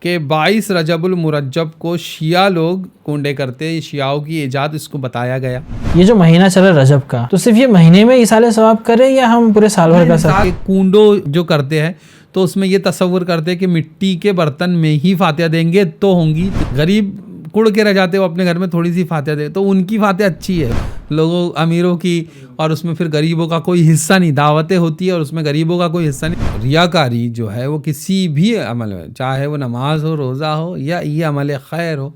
کہ 22 رجب المرجب کو شیعہ لوگ کنڈے کرتے ہیں. شیعوں کی ایجاد اس کو بتایا گیا. یہ جو مہینہ چلا رجب کا، تو صرف یہ مہینے میں ایصال ثواب کریں یا ہم پورے سال بھر کا ساتھ؟ کنڈو جو کرتے ہیں تو اس میں یہ تصور کرتے ہیں کہ مٹی کے برتن میں ہی فاتحہ دیں گے تو ہوں گی. غریب کڑ کے رہ جاتے، وہ اپنے گھر میں تھوڑی سی فاتحہ دے تو ان کی فاتحہ اچھی ہے، لوگوں امیروں کی، اور اس میں پھر غریبوں کا کوئی حصہ نہیں. دعوتیں ہوتی ہے اور اس میں غریبوں کا کوئی حصہ نہیں. ریاکاری جو ہے وہ کسی بھی عمل میں، چاہے وہ نماز ہو، روزہ ہو یا یہ عمل خیر ہو،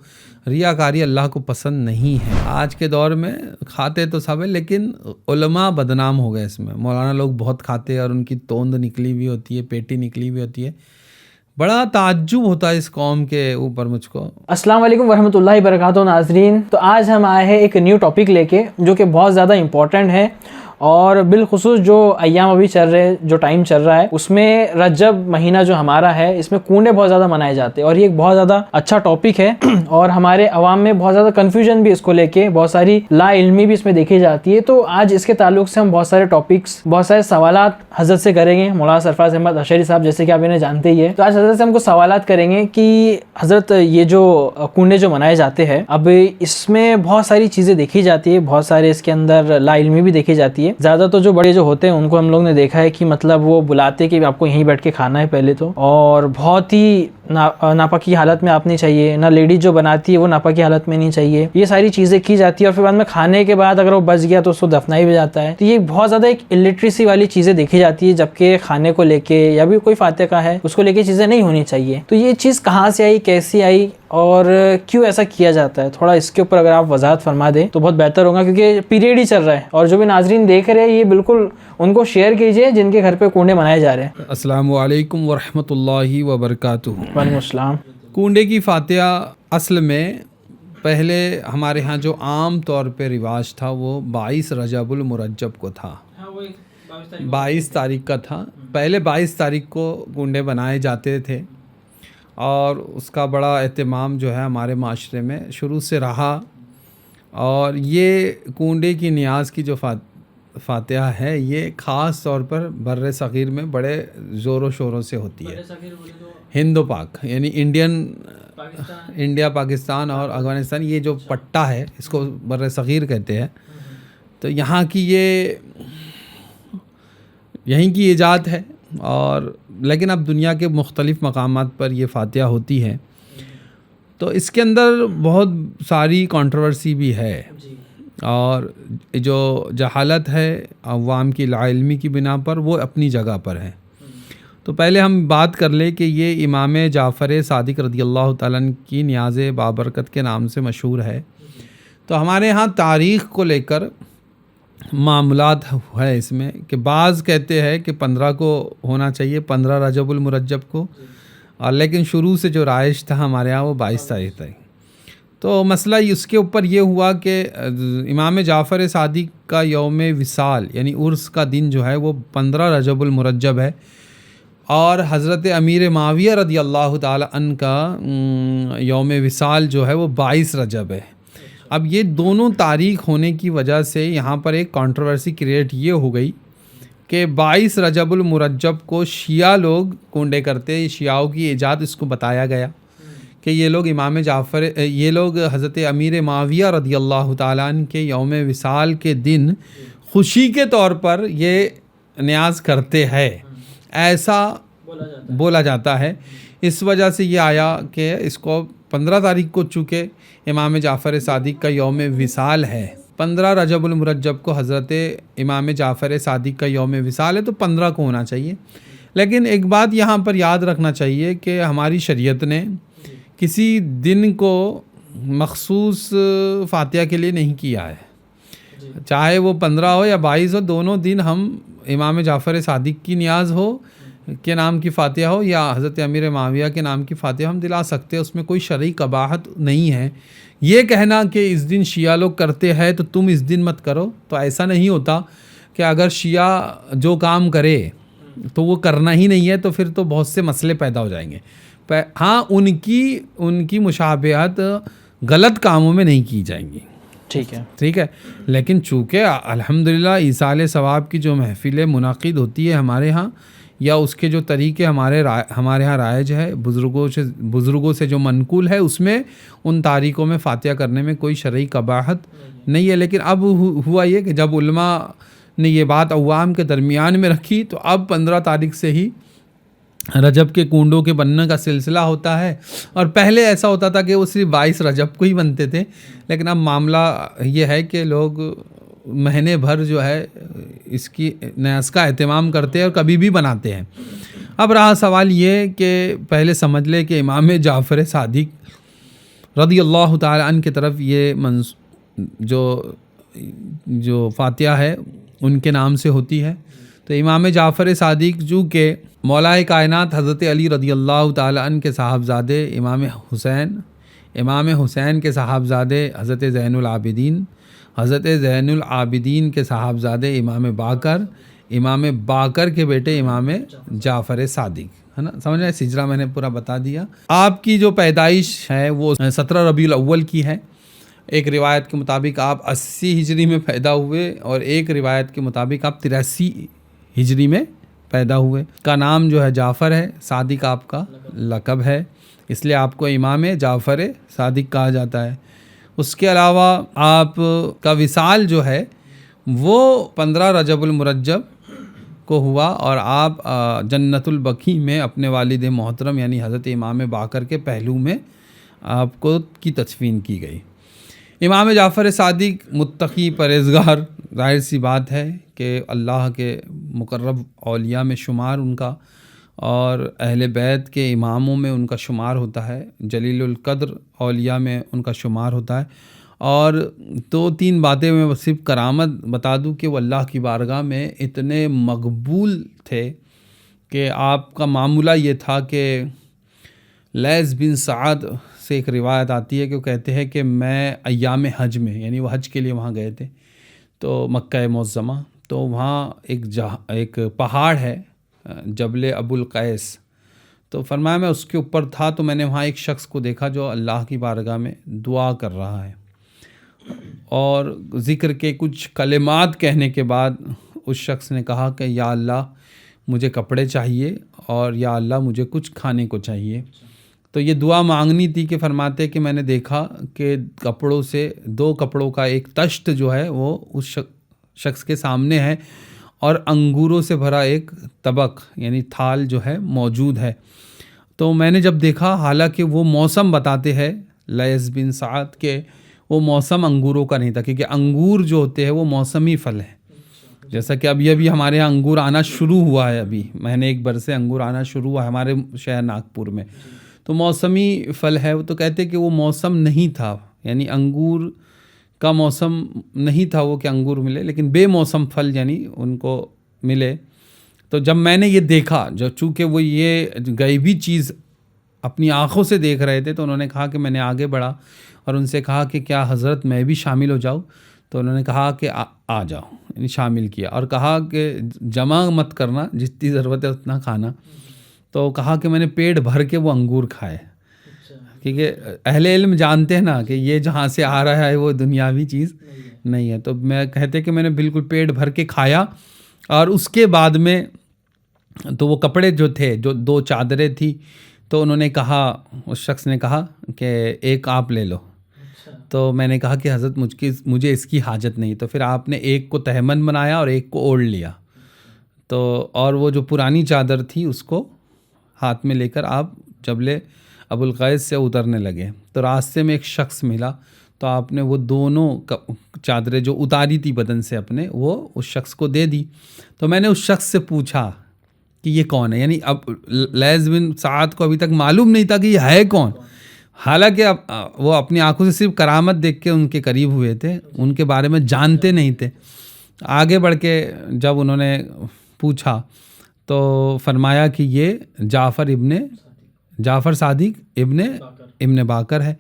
ریاکاری اللہ کو پسند نہیں ہے. آج کے دور میں کھاتے تو سب ہے، لیکن علماء بدنام ہو گئے اس میں. مولانا لوگ بہت کھاتے ہیں اور ان کی توند نکلی ہوئی ہوتی ہے، پیٹی نکلی ہوئی ہوتی ہے. بڑا تعجب ہوتا ہے اس قوم کے اوپر مجھ کو. السلام علیکم ورحمۃ اللہ وبرکاتہ ناظرین. تو آج ہم آئے ہیں ایک نیو ٹاپک لے کے جو کہ بہت زیادہ امپورٹنٹ ہے، اور بالخصوص جو ایام ابھی چل رہے، جو ٹائم چل رہا ہے، اس میں رجب مہینہ جو ہمارا ہے، اس میں کنڈے بہت زیادہ منائے جاتے ہیں، اور یہ ایک بہت زیادہ اچھا ٹاپک ہے. اور ہمارے عوام میں بہت زیادہ کنفیوژن بھی اس کو لے کے، بہت ساری لا علمی بھی اس میں دیکھی جاتی ہے. تو آج اس کے تعلق سے ہم بہت سارے ٹاپکس، بہت سارے سوالات حضرت سے کریں گے. مولانا سرفراز احمد اشعری صاحب جیسے کہ آپ انہیں جانتے ہی ہے، تو آج حضرت سے ہم کو سوالات کریں گے کہ حضرت یہ جو کنڈے جو منائے جاتے ہیں، اب اس میں بہت ساری چیزیں دیکھی جاتی ہے، بہت سارے اس کے اندر لا علمی بھی دیکھی جاتی ہے. زیادہ تو جو بڑے جو ہوتے ہیں ان کو ہم لوگ نے دیکھا ہے کہ مطلب وہ بلاتے کہ آپ کو یہیں بیٹھ کے کھانا ہے پہلے تو، اور بہت ہی ناپاکی حالت میں آپ نہیں چاہیے، نہ لیڈیز جو بناتی ہے وہ ناپاکی حالت میں نہیں چاہیے. یہ ساری چیزیں کی جاتی ہے، اور پھر بعد میں کھانے کے بعد اگر وہ بچ گیا تو اس کو دفنائی بھی جاتا ہے. تو یہ بہت زیادہ ایک الٹریسی والی چیزیں دیکھی جاتی ہے، جبکہ کھانے کو لے کے یا بھی کوئی فاتحہ کا ہے اس کو لے کے چیزیں نہیں ہونی چاہیے. تو یہ چیز کہاں سے آئی، کیسی آئی، اور کیوں ایسا کیا جاتا ہے، تھوڑا اس کے اوپر اگر آپ وضاحت فرما دیں تو بہت بہتر ہوگا، کیونکہ پیریڈ ہی چل رہا ہے اور جو بھی ناظرین دیکھ رہے ہیں یہ بالکل ان کو شیئر کیجئے جن کے گھر پہ کنڈے منائے جا رہے ہیں. السلام علیکم ورحمۃ اللہ وبرکاتہ. وعلیکم السلام. کنڈے کی فاتحہ اصل میں پہلے ہمارے ہاں جو عام طور پہ رواج تھا وہ 22 رجب المرجب کو تھا. 22 تاریخ کا تھا. پہلے 22 تاریخ کو کنڈے بنائے جاتے تھے، اور اس کا بڑا اہتمام جو ہے ہمارے معاشرے میں شروع سے رہا. اور یہ کنڈے کی نیاز کی جو فاتحہ ہے یہ خاص طور پر بر صغیر میں بڑے زور و شوروں سے ہوتی ہے. ہند و پاک یعنی انڈیا، پاکستان اور افغانستان، یہ جو پٹہ ہے اس کو بر صغیر کہتے ہیں. تو یہاں کی یہیں کی ایجاد ہے، اور لیکن اب دنیا کے مختلف مقامات پر یہ فاتحہ ہوتی ہے. تو اس کے اندر بہت ساری کنٹروورسی بھی ہے، اور جو جہالت ہے عوام کی لا علمی کی بنا پر وہ اپنی جگہ پر ہے. تو پہلے ہم بات کر لیں کہ یہ امام جعفر صادق رضی اللہ تعالیٰ عنہ کی نیاز بابرکت کے نام سے مشہور ہے. تو ہمارے ہاں تاریخ کو لے کر معاملات ہے اس میں، کہ بعض کہتے ہیں کہ 15 کو ہونا چاہیے، 15 رجب المرجب کو، اور لیکن شروع سے جو رائج تھا ہمارے ہاں وہ 22 تاریخ تھا. تو مسئلہ اس کے اوپر یہ ہوا کہ امام جعفر صادق کا یوم وصال یعنی عرس کا دن جو ہے وہ 15 رجب المرجب ہے، اور حضرت امیر معاویہ رضی اللہ تعالی عنہ کا یوم وصال جو ہے وہ 22 رجب ہے. اب یہ دونوں تاریخ ہونے کی وجہ سے یہاں پر ایک کنٹروورسی کریٹ یہ ہو گئی کہ 22 رجب المرجب کو شیعہ لوگ کنڈے کرتے. شیعوں کی ایجاد اس کو بتایا گیا کہ یہ لوگ یہ لوگ حضرت امیر معاویہ رضی اللہ تعالیٰ عنہ کے یوم وصال کے دن خوشی کے طور پر یہ نیاز کرتے ہیں، ایسا بولا جاتا ہے. اس وجہ سے یہ آیا کہ اس کو 15 تاریخ کو چونکہ امام جعفر صادق کا یوم وصال ہے، 15 رجب المرجب کو حضرت امام جعفر صادق کا یوم وصال ہے، تو 15 کو ہونا چاہیے. لیکن ایک بات یہاں پر یاد رکھنا چاہیے کہ ہماری شریعت نے کسی دن کو مخصوص فاتحہ کے لیے نہیں کیا ہے. چاہے وہ 15 ہو یا 22 ہو، دونوں دن ہم امام جعفر صادق کی نیاز ہو کے نام کی فاتحہ ہو یا حضرت امیر معاویہ کے نام کی فاتحہ ہم دلا سکتے ہیں. اس میں کوئی شرعی قباحت نہیں ہے. یہ کہنا کہ اس دن شیعہ لوگ کرتے ہیں تو تم اس دن مت کرو، تو ایسا نہیں ہوتا کہ اگر شیعہ جو کام کرے تو وہ کرنا ہی نہیں ہے تو پھر تو بہت سے مسئلے پیدا ہو جائیں گے. ہاں ان کی مشابہت غلط کاموں میں نہیں کی جائیں گی، ٹھیک ہے. لیکن چونکہ الحمدللہ ایصال ثواب کی جو محفلیں منعقد ہوتی ہے ہمارے ہاں، یا اس کے جو طریقے ہمارے ہاں رائج ہے بزرگوں سے جو منقول ہے، اس میں ان تاریخوں میں فاتحہ کرنے میں کوئی شرعی قباحت نہیں ہے. لیکن اب ہوا یہ کہ جب علماء نے یہ بات عوام کے درمیان میں رکھی تو اب 15 تاریخ سے ہی رجب کے کنڈوں کے بننے کا سلسلہ ہوتا ہے. اور پہلے ایسا ہوتا تھا کہ وہ صرف 22 رجب کو ہی بنتے تھے، لیکن اب معاملہ یہ ہے کہ لوگ مہینے بھر جو ہے اس کا اہتمام کرتے ہیں اور کبھی بھی بناتے ہیں. اب رہا سوال یہ کہ پہلے سمجھ لے کہ امام جعفر صادق رضی اللہ تعالی عنہ کی طرف یہ جو فاتحہ ہے ان کے نام سے ہوتی ہے. تو امام جعفر صادق جو کہ مولا کائنات حضرت علی رضی اللہ تعالی عنہ کے صاحبزادے امام حسین کے صاحبزادے حضرت زین العابدین کے صاحبزادے امام باقر کے بیٹے امام جعفر صادق ہے نا. سمجھ رہے ہیں؟ ہجرہ میں نے پورا بتا دیا. آپ کی جو پیدائش ہے وہ 17 ربیع الاول کی ہے. ایک روایت کے مطابق آپ 80 ہجری میں پیدا ہوئے اور ایک روایت کے مطابق آپ 83 ہجری میں پیدا ہوئے. کا نام جو ہے جعفر ہے، صادق آپ کا لقب ہے، اس لیے آپ کو امام جعفر صادق کہا جاتا ہے. اس کے علاوہ آپ کا وصال جو ہے وہ 15 رجب المرجب کو ہوا اور آپ جنت البقیع میں اپنے والد محترم یعنی حضرت امام باقر کے پہلو میں آپ کو کی تدفین کی گئی. امام جعفر صادق متقی پرہیزگار، ظاہر سی بات ہے کہ اللہ کے مقرب اولیاء میں شمار ان کا اور اہل بیت کے اماموں میں ان کا شمار ہوتا ہے، جلیل القدر اولیاء میں ان کا شمار ہوتا ہے. اور 2-3 باتیں میں صرف کرامت بتا دوں کہ وہ اللہ کی بارگاہ میں اتنے مقبول تھے کہ آپ کا معاملہ یہ تھا کہ لیث بن سعد سے ایک روایت آتی ہے کہ وہ کہتے ہیں کہ میں ایام حج میں، یعنی وہ حج کے لیے وہاں گئے تھے تو مکہ معظمہ، تو وہاں ایک پہاڑ ہے جبل ابو القیس، تو فرمایا میں اس کے اوپر تھا تو میں نے وہاں ایک شخص کو دیکھا جو اللہ کی بارگاہ میں دعا کر رہا ہے اور ذکر کے کچھ کلمات کہنے کے بعد اس شخص نے کہا کہ یا اللہ مجھے کپڑے چاہیے اور یا اللہ مجھے کچھ کھانے کو چاہیے. تو یہ دعا مانگنی تھی کہ فرماتے کہ میں نے دیکھا کہ کپڑوں سے 2 کپڑوں کا ایک تشت جو ہے وہ اس شخص کے سامنے ہے اور انگوروں سے بھرا ایک طبق یعنی تھال جو ہے موجود ہے. تو میں نے جب دیکھا، حالانکہ وہ موسم بتاتے ہیں لیث بن سعد کہ وہ موسم انگوروں کا نہیں تھا، کیونکہ انگور جو ہوتے ہیں وہ موسمی پھل ہیں. جیسا کہ ابھی ہمارے ہاں انگور آنا شروع ہوا ہے، ابھی مہینے 1 برس سے انگور آنا شروع ہوا ہے ہمارے شہر ناگپور میں، تو موسمی پھل ہے. وہ تو کہتے کہ وہ موسم نہیں تھا، یعنی انگور کا موسم نہیں تھا وہ کہ انگور ملے، لیکن بے موسم پھل یعنی ان کو ملے. تو جب میں نے یہ دیکھا، جو چونکہ وہ یہ غیبی چیز اپنی آنکھوں سے دیکھ رہے تھے، تو انہوں نے کہا کہ میں نے آگے بڑھا اور ان سے کہا کہ کیا حضرت میں بھی شامل ہو جاؤں؟ تو انہوں نے کہا کہ آ جاؤ، یعنی شامل کیا اور کہا کہ جمع مت کرنا، جتنی ضرورت ہے اتنا کھانا. تو کہا کہ میں نے پیٹ بھر کے وہ انگور کھائے، کیونکہ اہل علم جانتے ہیں نا کہ یہ جہاں سے آ رہا ہے وہ دنیاوی چیز نہیں ہے. تو میں کہتے کہ میں نے بالکل پیٹ بھر کے کھایا. اور اس کے بعد میں تو وہ کپڑے جو تھے، جو 2 چادریں تھی، تو انہوں نے کہا، اس شخص نے کہا کہ ایک آپ لے لو. تو میں نے کہا کہ حضرت مجھے اس کی حاجت نہیں. تو پھر آپ نے ایک کو تہمن بنایا اور ایک کو اوڑھ لیا. تو اور وہ جو پرانی چادر تھی اس کو ہاتھ میں لے کر آپ جبل ابو القیس سے اترنے لگے. تو راستے میں ایک شخص ملا، تو آپ نے وہ دونوں چادریں جو اتاری تھی بدن سے اپنے، وہ اس شخص کو دے دی. تو میں نے اس شخص سے پوچھا کہ یہ کون ہے، یعنی اب لیث بن سعد کو ابھی تک معلوم نہیں تھا کہ یہ ہے کون، حالانکہ وہ اپنی آنکھوں سے صرف کرامت دیکھ کے ان کے قریب ہوئے تھے، ان کے بارے میں جانتے نہیں تھے. آگے بڑھ کے جب انہوں نے پوچھا تو فرمایا کہ یہ جعفر صادق ابن باقر ہے.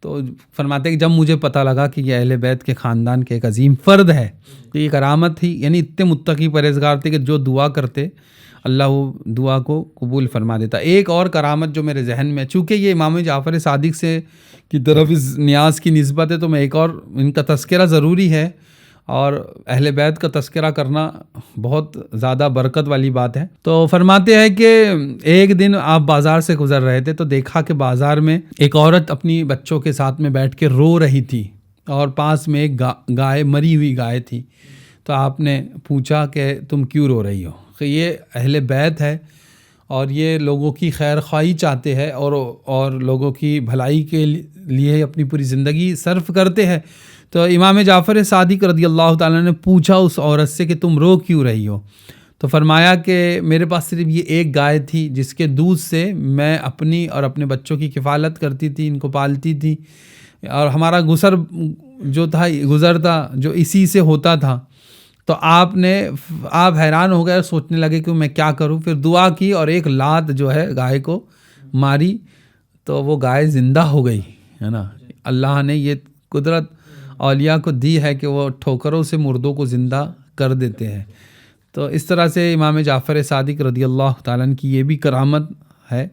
تو فرماتے کہ جب مجھے پتہ لگا کہ یہ اہل بیت کے خاندان کے ایک عظیم فرد ہے تو یہ کرامت تھی، یعنی اتنے متقی پرہیزگار تھے کہ جو دعا کرتے اللہ وہ دعا کو قبول فرما دیتا. ایک اور کرامت جو میرے ذہن میں، چونکہ یہ امام جعفر صادق سے کی طرف اس نیاز کی نسبت ہے، تو میں ایک اور ان کا تذکرہ ضروری ہے. اور اہل بیت کا تذکرہ کرنا بہت زیادہ برکت والی بات ہے۔ تو فرماتے ہیں کہ ایک دن آپ بازار سے گزر رہے تھے تو دیکھا کہ بازار میں ایک عورت اپنی بچوں کے ساتھ میں بیٹھ کے رو رہی تھی اور پاس میں ایک گائے، مری ہوئی گائے تھی۔ تو آپ نے پوچھا کہ تم کیوں رو رہی ہو؟ کہ یہ اہل بیت ہے اور یہ لوگوں کی خیر خواہی چاہتے ہیں اور لوگوں کی بھلائی کے لیے اپنی پوری زندگی صرف کرتے ہیں۔ تو امام جعفر صادق رضی اللہ تعالیٰ نے پوچھا اس عورت سے کہ تم رو کیوں رہی ہو؟ تو فرمایا کہ میرے پاس صرف یہ ایک گائے تھی جس کے دودھ سے میں اپنی اور اپنے بچوں کی کفالت کرتی تھی، ان کو پالتی تھی، اور ہمارا گزر تھا جو اسی سے ہوتا تھا۔ تو آپ حیران ہو گئے اور سوچنے لگے کہ میں کیا کروں۔ پھر دعا کی اور ایک لات جو ہے گائے کو ماری تو وہ گائے زندہ ہو گئی، ہے نا۔ اللہ نے یہ قدرت اولیاء کو دی ہے کہ وہ ٹھوکروں سے مردوں کو زندہ کر دیتے ہیں۔ تو اس طرح سے امام جعفر صادق رضی اللہ تعالیٰ عنہ کی یہ بھی کرامت ہے،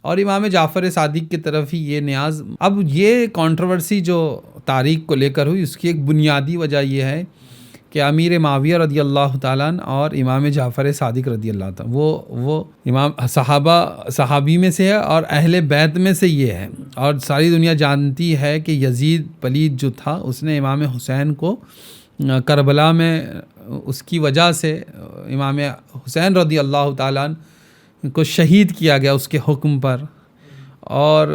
اور امام جعفر صادق کی طرف ہی یہ نیاز۔ اب یہ کنٹروورسی جو تاریخ کو لے کر ہوئی، اس کی ایک بنیادی وجہ یہ ہے کہ امیر معاویہ رضی اللہ تعالیٰ عنہ اور امام جعفر صادق رضی اللہ تعالیٰ وہ امام صحابی میں سے ہے اور اہل بیت میں سے یہ ہے، اور ساری دنیا جانتی ہے کہ یزید پلید جو تھا اس نے امام حسین کو کربلا میں اس کی وجہ سے امام حسین رضی اللہ تعالیٰ عنہ کو شہید کیا گیا اس کے حکم پر، اور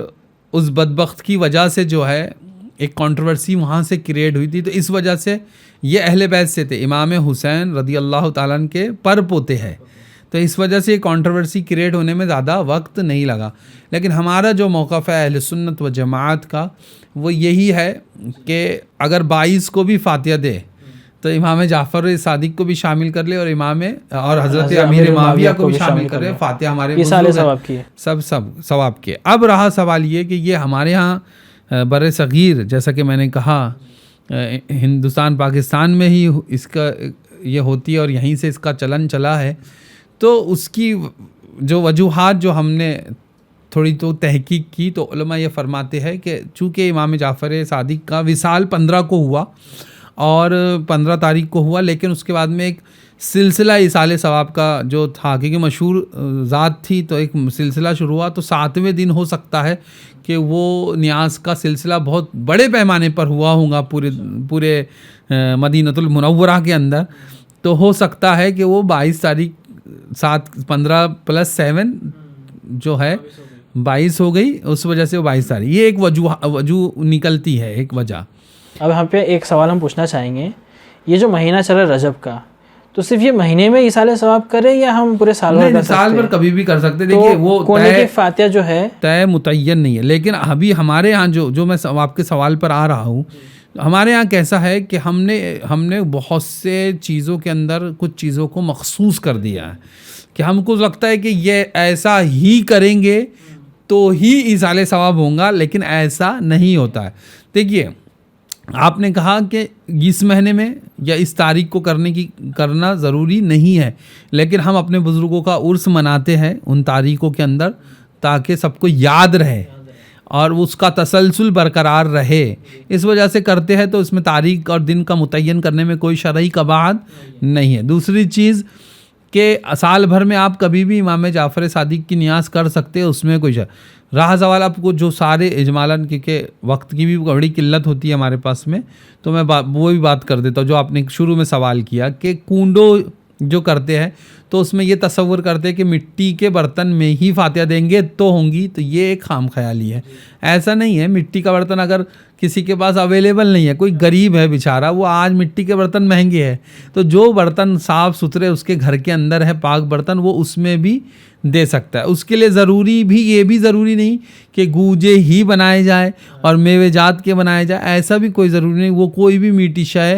اس بدبخت کی وجہ سے جو ہے ایک کنٹروورسی وہاں سے کریٹ ہوئی تھی۔ تو اس وجہ سے یہ اہل بیت سے تھے، امام حسین رضی اللہ تعالیٰ عنہ کے پر پوتے ہیں، تو اس وجہ سے یہ کنٹروورسی کریٹ ہونے میں زیادہ وقت نہیں لگا۔ لیکن ہمارا جو موقف ہے اہل سنت و جماعت کا وہ یہی ہے کہ اگر 22 کو بھی فاتحہ دے تو امام جعفر صادق کو بھی شامل کر لے اور حضرت امیر معاویہ کو بھی شامل کر لے۔ فاتحہ ہمارے سب ثواب کے۔ اب رہا سوال یہ کہ یہ ہمارے ہاں بر صغیر، جیسا کہ میں نے کہا ہندوستان پاکستان میں ہی اس کا یہ ہوتی ہے اور یہیں سے اس کا چلن چلا ہے، تو اس کی جو وجوہات جو ہم نے تھوڑی تو تحقیق کی تو علماء یہ فرماتے ہیں کہ چونکہ امام جعفر صادق کا وصال 15 کو ہوا اور 15 تاریخ کو ہوا، لیکن اس کے بعد میں ایک سلسلہ ایصال ثواب کا جو تھا، کیونکہ مشہور ذات تھی تو ایک سلسلہ شروع ہوا، تو 7ویں دن ہو سکتا ہے کہ وہ نیاز کا سلسلہ بہت بڑے پیمانے پر ہوا ہوگا پورے مدینۃ المنورہ کے اندر، تو ہو سکتا ہے کہ وہ 22 تاریخ 15 + 7 جو ہے 22 ہو گئی، اس وجہ سے وہ 22 تاریخ، یہ ایک وجہ نکلتی ہے، ایک وجہ۔ اب یہاں پہ ایک سوال ہم پوچھنا چاہیں گے، یہ جو مہینہ چل رہا ہے رجب کا، تو صرف یہ مہینے میں ایصال ثواب کریں یا ہم پورے سال بھر کر سکتے ہیں؟ سال بھر کبھی بھی کر سکتے ہیں۔ دیکھیے وہ کونے کی فاتحہ جو ہے طے متعین نہیں ہے، لیکن ابھی ہمارے یہاں جو میں آپ کے سوال پر آ رہا ہوں، ہمارے یہاں کیسا ہے کہ ہم نے بہت سے چیزوں کے اندر کچھ چیزوں کو مخصوص کر دیا ہے کہ ہم کو لگتا ہے کہ یہ ایسا ہی کریں گے تو ہی ایصال ثواب ہوگا، لیکن ایسا نہیں ہوتا ہے۔ دیکھیے آپ نے کہا کہ اس مہینے میں یا اس تاریخ کو کرنا ضروری نہیں ہے، لیکن ہم اپنے بزرگوں کا عرس مناتے ہیں ان تاریخوں کے اندر تاکہ سب کو یاد رہے اور اس کا تسلسل برقرار رہے، اس وجہ سے کرتے ہیں۔ تو اس میں تاریخ اور دن کا متعین کرنے میں کوئی شرعی قباحت نہیں ہے۔ دوسری چیز کہ سال بھر میں آپ کبھی بھی امام جعفر صادق کی نیاز کر سکتے ہیں، اس میں کوئی رہا سوال آپ کو جو سارے اجمالاً، کیونکہ وقت کی بھی بڑی قلت ہوتی ہے ہمارے پاس میں، تو میں وہ بھی بات کر دیتا ہوں جو آپ نے شروع میں سوال کیا کہ کنڈو جو کرتے ہیں تو اس میں یہ تصور کرتے ہیں کہ مٹی کے برتن میں ہی فاتحہ دیں گے تو ہوں گی، تو یہ ایک خام خیالی ہے۔ ایسا نہیں ہے، مٹی کا برتن اگر کسی کے پاس اویلیبل نہیں ہے، کوئی غریب ہے بیچارہ، وہ آج مٹی کے برتن مہنگے ہیں، تو جو برتن صاف ستھرے اس کے گھر کے اندر ہے پاک برتن، وہ اس میں بھی دے سکتا ہے۔ اس کے لیے یہ بھی ضروری نہیں کہ گوجے ہی بنائے جائے اور میوے جات کے بنائے جائے، ایسا بھی کوئی ضروری نہیں، وہ کوئی بھی میٹھی شے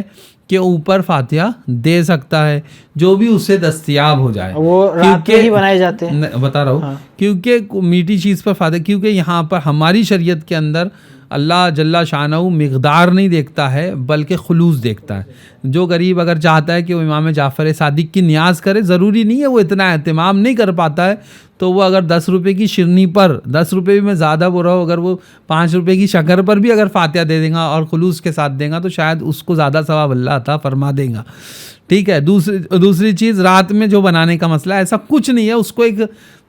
کے اوپر فاتحہ دے سکتا ہے جو بھی اسے دستیاب ہو جائے۔ وہ رات میں ہی بنائے جاتے ہیں، بتا رہا ہوں، کیونکہ میٹھی چیز پر فاتحہ، کیونکہ یہاں پر ہماری شریعت کے اندر اللہ جل شانہ مقدار نہیں دیکھتا ہے بلکہ خلوص دیکھتا ہے۔ جو غریب اگر چاہتا ہے کہ وہ امام جعفر صادق کی نیاز کرے، ضروری نہیں ہے وہ اتنا اہتمام نہیں کر پاتا ہے، تو وہ اگر 10 روپے کی شرنی پر، 10 روپے بھی میں زیادہ بول رہا ہوں، اگر وہ 5 روپے کی شکر پر بھی اگر فاتحہ دے دے گا اور خلوص کے ساتھ دے گا تو شاید اس کو زیادہ ثواب اللہ عطا فرما دے گا۔ ٹھیک ہے۔ دوسری چیز، رات میں جو بنانے کا مسئلہ، ایسا کچھ نہیں ہے، اس کو ایک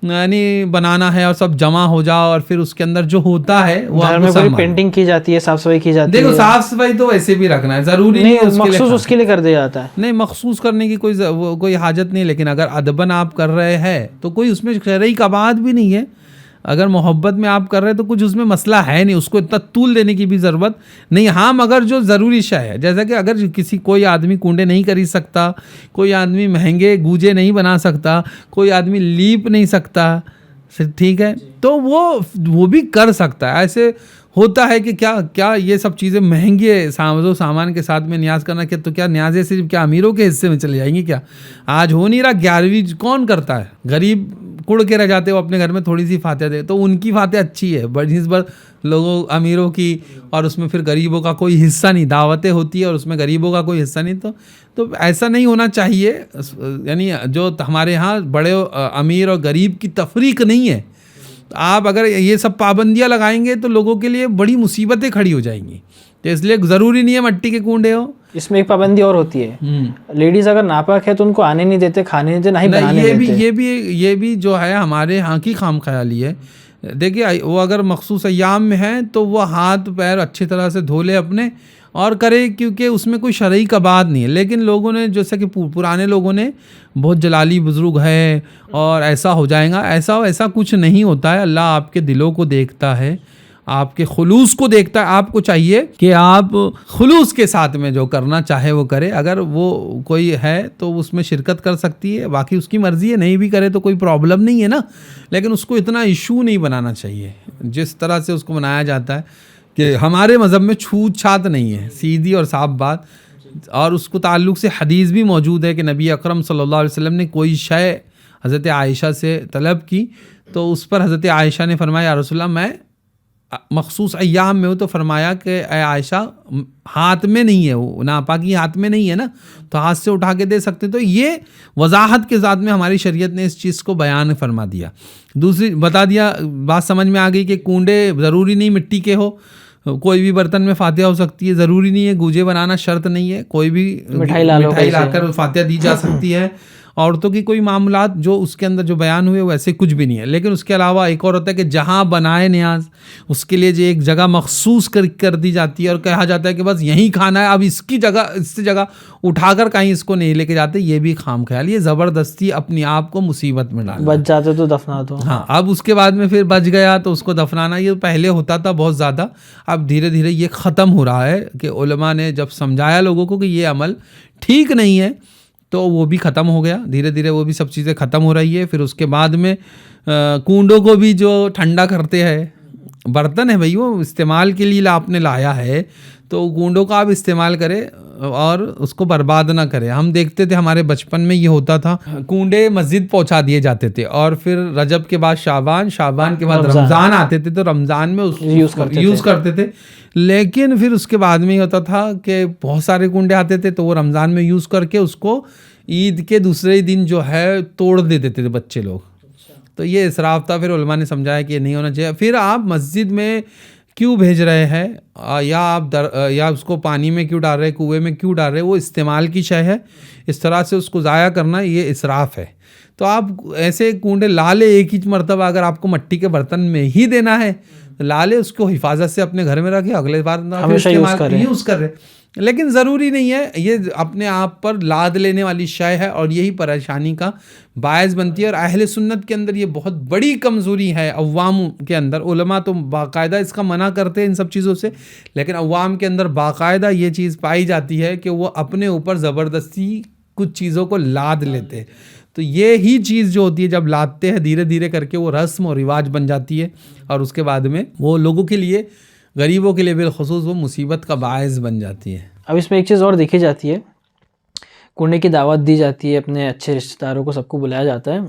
یعنی بنانا ہے اور سب جمع ہو جاؤ اور پھر اس کے اندر جو ہوتا ہے وہ گھر میں پوری پینٹنگ کی جاتی ہے، صاف صفائی کی جاتی ہے۔ دیکھو صاف صفائی تو ویسے بھی رکھنا ہے، ضروری نہیں ہے مخصوص اس کے لیے کر دیا جاتا ہے، نہیں مخصوص کرنے کی کوئی حاجت نہیں، لیکن اگر ادباً آپ کر رہے ہیں تو کوئی اس میں شرعی قواعد بھی نہیں ہے۔ اگر محبت میں آپ کر رہے ہیں تو کچھ اس میں مسئلہ ہے نہیں، اس کو اتنا طول دینے کی بھی ضرورت نہیں۔ ہاں مگر جو ضروری شے ہے، جیسا کہ اگر کوئی آدمی کنڈے نہیں خرید سکتا، کوئی آدمی مہنگے گوجے نہیں بنا سکتا، کوئی آدمی لیپ نہیں سکتا، ٹھیک ہے، تو وہ بھی کر سکتا ہے۔ ایسے ہوتا ہے کہ کیا یہ سب چیزیں مہنگے سامان کے ساتھ میں نیاز کرنا، تو کیا نیازیں صرف کیا امیروں کے حصے میں چلے جائیں گی کیا؟ آج ہو نہیں رہا، 11ویں کون کرتا ہے؟ غریب کڑ کے رہ جاتے، وہ اپنے گھر میں تھوڑی سی فاتحہ دے تو ان کی فاتحہ اچھی ہے بنسبت لوگوں امیروں کی، اور اس میں پھر غریبوں کا کوئی حصہ نہیں، دعوتیں ہوتی ہے اور اس میں غریبوں کا کوئی حصہ نہیں، تو ایسا نہیں ہونا چاہیے۔ یعنی جو ہمارے ہاں بڑے امیر اور غریب کی تفریق نہیں ہے، آپ اگر یہ سب پابندیاں لگائیں گے تو لوگوں کے لیے بڑی مصیبتیں کھڑی ہو جائیں گی، تو اس لیے ضروری نہیں ہے مٹی کے کنڈے ہو۔ اس میں ایک پابندی اور ہوتی ہے، لیڈیز اگر ناپاک ہے تو ان کو آنے نہیں دیتے، کھانے نہیں دیتے، نہ ہی بنانے دیتے۔ یہ بھی جو ہے ہمارے ہاں کی خام خیالی ہے۔ دیکھیے وہ اگر مخصوص ایام میں ہیں تو وہ ہاتھ پیر اچھی طرح سے دھو لے اپنے اور کرے، کیونکہ اس میں کوئی شرعی قواعد نہیں ہے۔ لیکن لوگوں نے جیسا کہ پرانے لوگوں نے بہت جلالی بزرگ ہے اور ایسا ہو جائے گا، ایسا کچھ نہیں ہوتا ہے۔ اللہ آپ کے دلوں کو دیکھتا ہے، آپ کے خلوص کو دیکھتا ہے۔ آپ کو چاہیے کہ آپ خلوص کے ساتھ میں جو کرنا چاہے وہ کرے۔ اگر وہ کوئی ہے تو اس میں شرکت کر سکتی ہے، باقی اس کی مرضی ہے، نہیں بھی کرے تو کوئی پرابلم نہیں ہے نا، لیکن اس کو اتنا ایشو نہیں بنانا چاہیے جس طرح سے اس کو بنایا جاتا ہے کہ ہمارے مذہب میں چھوت چھات نہیں ہے، سیدھی اور صاف بات۔ اور اس کو تعلق سے حدیث بھی موجود ہے کہ نبی اکرم صلی اللہ علیہ وسلم نے کوئی شے حضرت عائشہ سے طلب کی تو اس پر حضرت عائشہ نے فرمایا یا رسول اللہ میں مخصوص ایام میں ہوں، تو فرمایا کہ اے عائشہ ہاتھ میں نہیں ہے، وہ ناپاکی ہاتھ میں نہیں ہے نا، تو ہاتھ سے اٹھا کے دے سکتے۔ تو یہ وضاحت کے ساتھ میں ہماری شریعت نے اس چیز کو بیان فرما دیا۔ دوسری بتا دیا، بات سمجھ میں آ گئی کہ کنڈے ضروری نہیں مٹی کے ہو، کوئی بھی برتن میں فاتحہ ہو سکتی ہے، ضروری نہیں ہے گوجے بنانا شرط نہیں ہے، کوئی بھی مٹھائی لا کر فاتحہ دی جا سکتی ہے۔ عورتوں کی کوئی معاملات جو اس کے اندر جو بیان ہوئے ویسے کچھ بھی نہیں ہے۔ لیکن اس کے علاوہ ایک اور ہوتا ہے کہ جہاں بنائے نیاز، اس کے لیے جو ایک جگہ مخصوص کر دی جاتی ہے اور کہا جاتا ہے کہ بس یہیں کھانا ہے، اب اس سے جگہ اٹھا کر کہیں اس کو نہیں لے کے جاتے، یہ بھی خام خیال، یہ زبردستی اپنی آپ کو مصیبت میں ڈالنا۔ بچ جاتے تو دفنا دو۔ ہاں، اب اس کے بعد میں پھر بچ گیا تو اس کو دفنانا، یہ پہلے ہوتا تھا بہت زیادہ، اب دھیرے دھیرے یہ ختم ہو رہا ہے کہ علماء نے جب سمجھایا لوگوں کو کہ یہ عمل ٹھیک نہیں ہے تو وہ بھی ختم ہو گیا، دھیرے دھیرے وہ بھی سب چیزیں ختم ہو رہی ہے۔ پھر اس کے بعد میں کنڈوں کو بھی جو ٹھنڈا کرتے ہیں، برتن ہے بھائی، وہ استعمال کے لیے آپ نے لایا ہے تو کنڈوں کا آپ استعمال کرے اور اس کو برباد نہ کرے۔ ہم دیکھتے تھے ہمارے بچپن میں یہ ہوتا تھا، کنڈے مسجد پہنچا دیے جاتے تھے اور پھر رجب کے بعد شعبان کے بعد رمضان آتے تھے تو رمضان میں یوز کرتے تھے۔ لیکن پھر اس کے بعد میں یہ ہوتا تھا کہ بہت سارے کنڈے آتے تھے تو وہ رمضان میں یوز کر کے اس کو عید کے دوسرے دن جو ہے توڑ دیتے تھے بچے لوگ، تو یہ اسراف تھا۔ پھر علماء نے سمجھایا کہ یہ نہیں ہونا چاہیے۔ پھر آپ مسجد میں کیوں بھیج رہے ہیں یا اس کو پانی میں کیوں ڈال رہے، کنویں میں کیوں ڈال رہے، وہ استعمال کی شے ہے، اس طرح سے اس کو ضائع کرنا یہ اسراف ہے۔ تو آپ ایسے کنڈے لا لے ایک ہی مرتبہ، اگر آپ کو مٹی کے برتن میں ہی دینا ہے لا لے، اس کو حفاظت سے اپنے گھر میں رکھے، اگلے بار یوز کر رہے، لیکن ضروری نہیں ہے۔ یہ اپنے آپ پر لاد لینے والی شے ہے اور یہی پریشانی کا باعث بنتی ہے، اور اہل سنت کے اندر یہ بہت بڑی کمزوری ہے۔ عوام کے اندر علماء تو باقاعدہ اس کا منع کرتے ہیں ان سب چیزوں سے، لیکن عوام کے اندر باقاعدہ یہ چیز پائی جاتی ہے کہ وہ اپنے اوپر زبردستی کچھ چیزوں کو لاد لیتے ہیں۔ تو یہ ہی چیز جو ہوتی ہے جب لاتے ہیں دھیرے دھیرے کر کے وہ رسم اور رواج بن جاتی ہے، اور اس کے بعد میں وہ لوگوں کے لیے، غریبوں کے لیے بالخصوص، وہ مصیبت کا باعث بن جاتی ہے۔ اب اس میں ایک چیز اور دیکھی جاتی ہے، کنڈے کی دعوت دی جاتی ہے، اپنے اچھے رشتہ داروں کو سب کو بلایا جاتا ہے،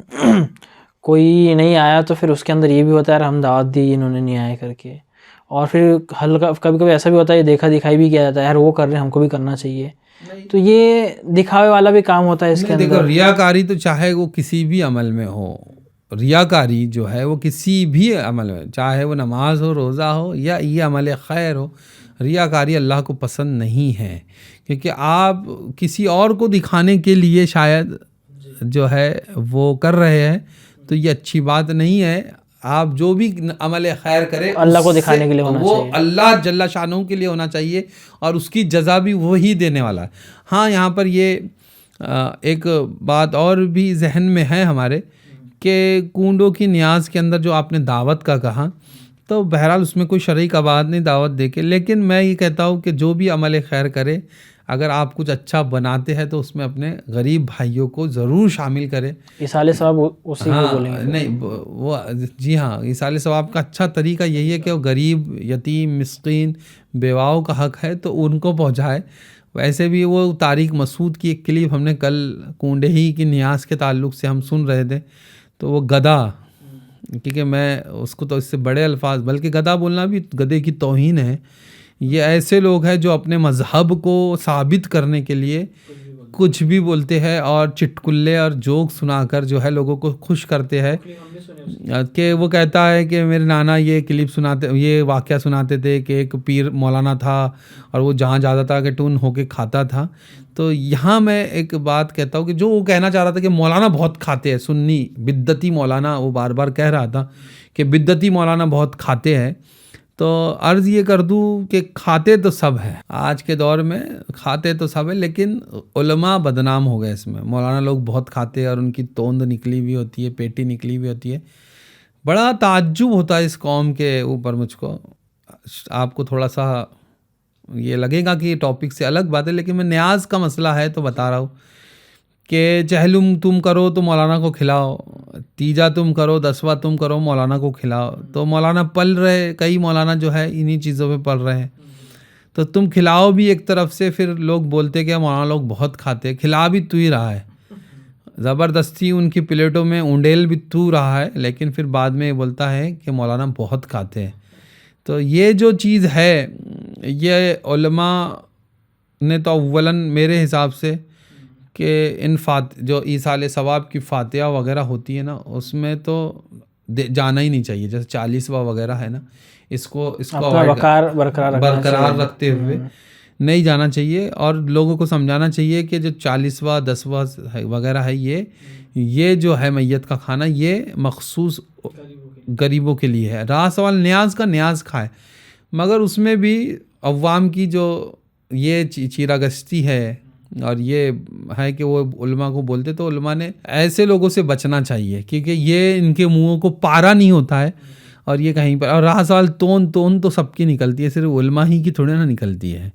کوئی نہیں آیا تو پھر اس کے اندر یہ بھی ہوتا ہے یار ہم دعوت دی انہوں نے نہیں آیا کر کے، اور پھر ہلکا کبھی کبھی ایسا بھی ہوتا ہے دیکھا دکھائی بھی کیا جاتا ہے، یار وہ کر رہے ہیں ہم کو بھی کرنا چاہیے، تو یہ دکھاوے والا بھی کام ہوتا ہے اس کے اندر. دیکھو ریاکاری تو چاہے وہ کسی بھی عمل میں ہو، ریاکاری جو ہے وہ کسی بھی عمل میں، چاہے وہ نماز ہو، روزہ ہو، یا یہ عمل خیر ہو، ریاکاری اللہ کو پسند نہیں ہے. کیونکہ آپ کسی اور کو دکھانے کے لیے شاید جو ہے وہ کر رہے ہیں، تو یہ اچھی بات نہیں ہے. آپ جو بھی عمل خیر کریں اللہ کو دکھانے کے لیے ہونا وہ چاہیے، اللہ جل شانہ کے لیے ہونا چاہیے، اور اس کی جزا بھی وہی دینے والا ہے. ہاں یہاں پر یہ ایک بات اور بھی ذہن میں ہے ہمارے کہ کنڈوں کی نیاز کے اندر جو آپ نے دعوت کا کہا، تو بہرحال اس میں کوئی شرعی قواعد نہیں دعوت دے کے، لیکن میں یہ کہتا ہوں کہ جو بھی عمل خیر کرے، اگر آپ کچھ اچھا بناتے ہیں تو اس میں اپنے غریب بھائیوں کو ضرور شامل کرے. ایصال ثواب اسی کو بولیں گے. نہیں وہ جی ہاں، ایصال ثواب کا اچھا طریقہ یہی ہے کہ وہ غریب، یتیم، مسکین، بیواؤں کا حق ہے تو ان کو پہنچائے. ویسے بھی وہ طارق مسعود کی ایک کلپ ہم نے کل کنڈے ہی کی نیاز کے تعلق سے ہم سن رہے تھے، تو وہ گدھا، کیونکہ میں اس کو تو اس سے بڑے الفاظ، بلکہ گدھا بولنا بھی گدھے کی توہین ہے. یہ ایسے لوگ ہیں جو اپنے مذہب کو ثابت کرنے کے لیے کچھ بھی بولتے ہیں، اور چٹکلے اور جوک سنا کر جو ہے لوگوں کو خوش کرتے ہیں. کہ وہ کہتا ہے کہ میرے نانا یہ کلپ سناتے، یہ واقعہ سناتے تھے کہ ایک پیر مولانا تھا اور وہ جہاں جاتا تھا کہ ٹون ہو کے کھاتا تھا. تو یہاں میں ایک بات کہتا ہوں کہ جو وہ کہنا چاہ رہا تھا کہ مولانا بہت کھاتے ہیں، سنی بدعتی مولانا، وہ بار بار کہہ رہا تھا کہ بدعتی مولانا بہت کھاتے ہیں. تو عرض یہ کر دوں کہ کھاتے تو سب ہیں، آج کے دور میں کھاتے تو سب ہیں، لیکن علماء بدنام ہو گئے اس میں. مولانا لوگ بہت کھاتے ہیں اور ان کی توند نکلی ہوئی ہوتی ہے، پیٹی نکلی ہوئی ہوتی ہے. بڑا تعجب ہوتا ہے اس قوم کے اوپر مجھ کو. آپ کو تھوڑا سا یہ لگے گا کہ یہ ٹاپک سے الگ بات ہے، لیکن میں نیاز کا مسئلہ ہے تو بتا رہا ہوں کہ چہلم تم کرو تو مولانا کو کھلاؤ، تیجا تم کرو، دسواں تم کرو، مولانا کو کھلاؤ. تو مولانا پل رہے، کئی مولانا جو ہے انہی چیزوں پہ پل رہے ہیں. تو تم کھلاؤ بھی ایک طرف سے، پھر لوگ بولتے کہ مولانا لوگ بہت کھاتے، کھلا بھی تو ہی رہا ہے، زبردستی ان کی پلیٹوں میں اونڈیل بھی تو رہا ہے، لیکن پھر بعد میں یہ بولتا ہے کہ مولانا بہت کھاتے ہیں. تو یہ جو چیز ہے، یہ علماء نے تو اولاً میرے حساب سے کہ ان جو ایصال ثواب کی فاتحہ وغیرہ ہوتی ہے نا، اس میں تو جانا ہی نہیں چاہیے. جیسے 40واں وغیرہ ہے نا، اس کو وقار برقرار رکھتے ہوئے نہیں جانا چاہیے، اور لوگوں کو سمجھانا چاہیے کہ جو 40واں 10واں وغیرہ ہے، یہ جو ہے میت کا کھانا، یہ مخصوص غریبوں کے لیے ہے. رہا سوال نیاز کا، نیاز کھائے، مگر اس میں بھی عوام کی جو یہ چیرہ گشتی ہے، اور یہ ہے کہ وہ علماء کو بولتے، تو علماء نے ایسے لوگوں سے بچنا چاہیے، کیونکہ یہ ان کے منہوں کو پارا نہیں ہوتا ہے، اور یہ کہیں پر. اور رہا سوال تون تو سب کی نکلتی ہے، صرف علماء ہی کی تھوڑی نہ نکلتی ہے.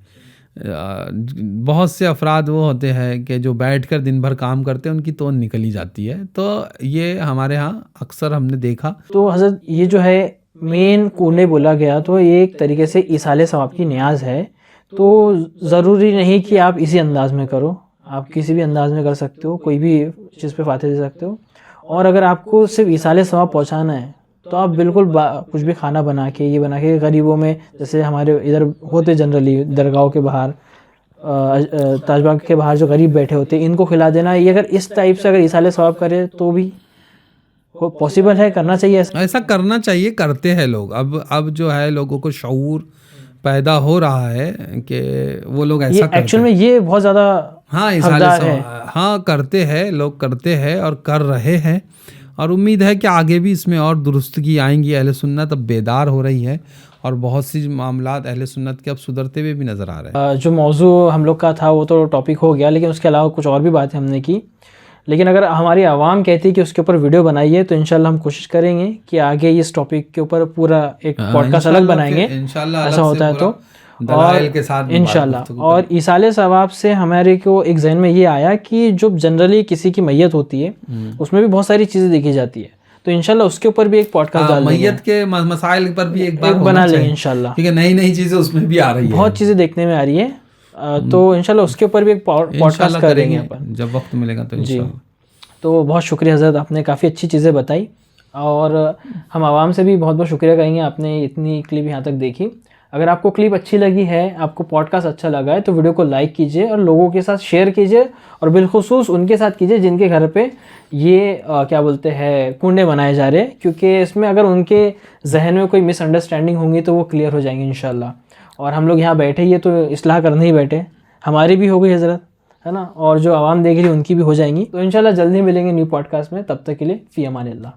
بہت سے افراد وہ ہوتے ہیں کہ جو بیٹھ کر دن بھر کام کرتے ہیں، ان کی تون نکلی جاتی ہے. تو یہ ہمارے ہاں اکثر ہم نے دیکھا. تو حضرت یہ جو ہے مین کنڈے بولا گیا، تو یہ ایک طریقے سے ایصال ثواب کی نیاز ہے. تو ضروری نہیں کہ آپ اسی انداز میں کرو، آپ کسی بھی انداز میں کر سکتے ہو، کوئی بھی چیز پہ فاتحہ دے سکتے ہو. اور اگر آپ کو صرف ایصال ثواب پہنچانا ہے تو آپ بالکل کچھ بھی کھانا بنا کے، یہ بنا کے غریبوں میں، جیسے ہمارے ادھر ہوتے جنرلی درگاہوں کے باہر، تاج باغ کے باہر جو غریب بیٹھے ہوتے ہیں، ان کو کھلا دینا. یہ اگر اس ٹائپ سے اگر ایصال ثواب کرے تو بھی پاسبل ہے، کرنا چاہیے. ایسا کرنا چاہیے، کرتے ہیں لوگ. اب جو ہے لوگوں کو شعور پیدا ہو رہا ہے کہ وہ لوگ ایسا کرتے ہیں. ایکچوئل میں یہ بہت زیادہ ہاں کرتے ہیں لوگ، کرتے ہیں اور کر رہے ہیں. اور امید ہے کہ آگے بھی اس میں اور درستگی آئیں گی. اہل سنت اب بیدار ہو رہی ہے، اور بہت سی معاملات اہل سنت کے اب سدھرتے ہوئے بھی نظر آ رہے ہیں. جو موضوع ہم لوگ کا تھا وہ تو ٹاپک ہو گیا، لیکن اس کے علاوہ کچھ اور بھی باتیں ہم نے کی. لیکن اگر ہماری عوام کہتی ہے کہ اس کے اوپر ویڈیو بنائیے، تو انشاءاللہ ہم کوشش کریں گے کہ آگے اس ٹاپک کے اوپر پورا ایک پوڈ کاسٹ الگ بنائیں گے، ایسا ہوتا ہے تو. دلائل کے ساتھ انشاءاللہ. اور ایصال ثواب سے ہمارے کو ایک ذہن میں یہ آیا کہ جو جنرلی کسی کی میت ہوتی ہے، اس میں بھی بہت ساری چیزیں دیکھی جاتی ہے. تو انشاءاللہ اس کے اوپر بھی ایک پوڈ کاسٹ ڈال دیں گے، میت کے مسائل پر بھی ایک بار بنا لیں گے انشاءاللہ، کیونکہ نئی چیزیں اس میں بھی آ رہی ہیں، بہت چیزیں دیکھنے میں آ رہی ہیں. تو انشاءاللہ اس کے اوپر بھی ایک پوڈ کاسٹ کریں گے جب وقت ملے گا تو انشاءاللہ. تو بہت شکریہ حضرت، آپ نے کافی اچھی چیزیں بتائی. اور ہم عوام سے بھی بہت بہت شکریہ کہیں گے آپ نے اتنی کلپ یہاں تک دیکھی. اگر آپ کو کلپ اچھی لگی ہے, آپ کو پوڈ کاسٹ اچھا لگا ہے, تو ویڈیو کو لائک کیجئے اور لوگوں کے ساتھ شیئر کیجئے, اور بالخصوص ان کے ساتھ کیجئے جن کے گھر پہ یہ کیا بولتے ہیں کنڈے بنائے جا رہے ہیں, کیونکہ اس میں اگر ان کے ذہن میں کوئی مس انڈرسٹینڈنگ ہوں گی تو وہ کلیئر ہو جائیں گی انشاءاللہ. اور ہم لوگ یہاں بیٹھے ہی تو اصلاح کرنے ہی بیٹھے, ہماری بھی ہو گئی حضرت, ہے نا, اور جو عوام دیکھ رہی ان کی بھی ہو جائیں گی. تو انشاءاللہ جلدی ملیں گے نیو پوڈ کاسٹ میں. تب تک کے لیے فی امان اللہ.